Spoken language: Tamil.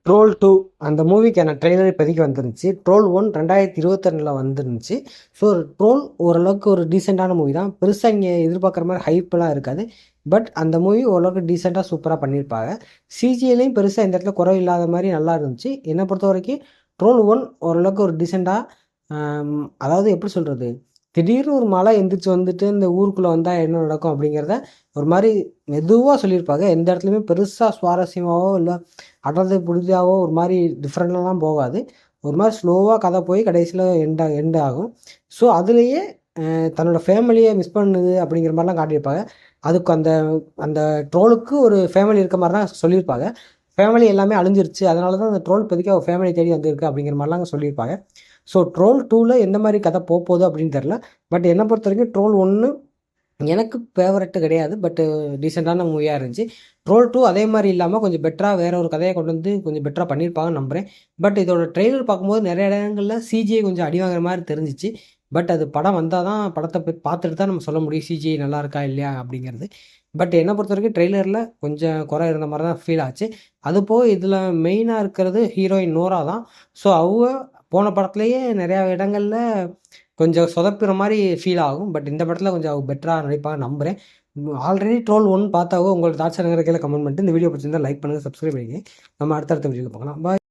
ட்ரோல் 2 அந்த மூவிக்கான ட்ரெய்லர் இப்போதைக்கு வந்துருந்துச்சு. ட்ரோல் 1 2022 வந்துருந்துச்சு. ஸோ ட்ரோல் ஓரளவுக்கு ஒரு டீசெண்டான மூவி தான். பெருசாக இங்கே எதிர்பார்க்குற மாதிரி ஹைப்லாம் இருக்காது. பட் அந்த மூவி ஓரளவுக்கு டீசெண்டாக சூப்பராக பண்ணியிருப்பாங்க. சிஜிஏலையும் பெருசாக இந்த இடத்துல குறை இல்லாத மாதிரி நல்லா இருந்துச்சு. என்னை பொறுத்த வரைக்கும் ட்ரோல் 1 ஓரளவுக்கு ஒரு டீசெண்டாக, அதாவது எப்படி சொல்கிறது, திடீர்னு ஒரு மழை எந்திரிச்சு வந்துட்டு இந்த ஊருக்குள்ளே வந்தால் என்ன நடக்கும் அப்படிங்கிறத ஒரு மாதிரி மெதுவாக சொல்லியிருப்பாங்க. எந்த இடத்துலையுமே பெருசாக சுவாரஸ்யமாகவோ இல்லை அடர்ந்து புடிதாவோ ஒரு மாதிரி டிஃப்ரெண்ட்லாம் போகாது. ஒரு மாதிரி ஸ்லோவாக கதை போய் கடைசியில் எண்ட் ஆகும். ஸோ அதுலேயே தன்னோட ஃபேமிலியை மிஸ் பண்ணுது அப்படிங்கிற மாதிரிலாம் காட்டியிருப்பாங்க. அதுக்கு அந்த அந்த ட்ரோலுக்கு ஒரு ஃபேமிலி இருக்க மாதிரி தான் சொல்லியிருப்பாங்க. ஃபேமிலி எல்லாமே அழிஞ்சிருச்சு, அதனால தான் அந்த ட்ரோல் இப்போதைக்கு அவள் ஃபேமிலி தேடி வந்திருக்கு அப்படிங்கிற மாதிரிலாம் சொல்லியிருப்பாங்க. ஸோ ட்ரோல் 2ல் எந்த மாதிரி கதை போகுது அப்படின்னு தெரில. பட் என்னை பொறுத்த வரைக்கும் ட்ரோல் 1 எனக்கு ஃபேவரெட்டு கிடையாது. பட்டு டீசெண்டான மூவியாக இருந்துச்சு. ட்ரோல் 2 அதே மாதிரி இல்லாமல் கொஞ்சம் பெட்டராக வேறு ஒரு கதையை கொண்டு வந்து கொஞ்சம் பெட்டராக பண்ணியிருப்பாங்கன்னு நம்புகிறேன். பட் இதோட ட்ரெய்லர் பார்க்கும்போது நிறைய இடங்களில் சிஜிஐ கொஞ்சம் அடி வாங்குற மாதிரி தெரிஞ்சிச்சு. பட் அது படம் வந்தால் தான் படத்தை போய் பார்த்துட்டு தான் நம்ம சொல்ல முடியும் சிஜிஐ நல்லா இருக்கா இல்லையா அப்படிங்கிறது. பட் என்னை பொறுத்த வரைக்கும் ட்ரெய்லரில் கொஞ்சம் குறை இருந்த மாதிரி தான் ஃபீல் ஆச்சு. அது போக இதில் மெயினாக இருக்கிறது ஹீரோயின் நோரா தான். ஸோ அவங்க போன படத்துலேயே நிறையா இடங்களில் கொஞ்சம் சொதப்புற மாதிரி ஃபீல் ஆகும். பட் இந்த படத்தில் கொஞ்சம் அவங்க பெட்டராக நடிப்பாக நம்புகிறேன். ஆல்ரெடி ட்ரோல் 1 பார்த்தாவோ உங்களோட தாட்ஸ் கீழே கமெண்ட் பண்ணிட்டு இந்த வீடியோ பிடிச்சிருந்தா லைக் பண்ணுங்கள், சப்ஸ்கிரைப் பண்ணிங்க. நம்ம அடுத்தடுத்த வீடியோவில் பார்க்கலாம். பாய்.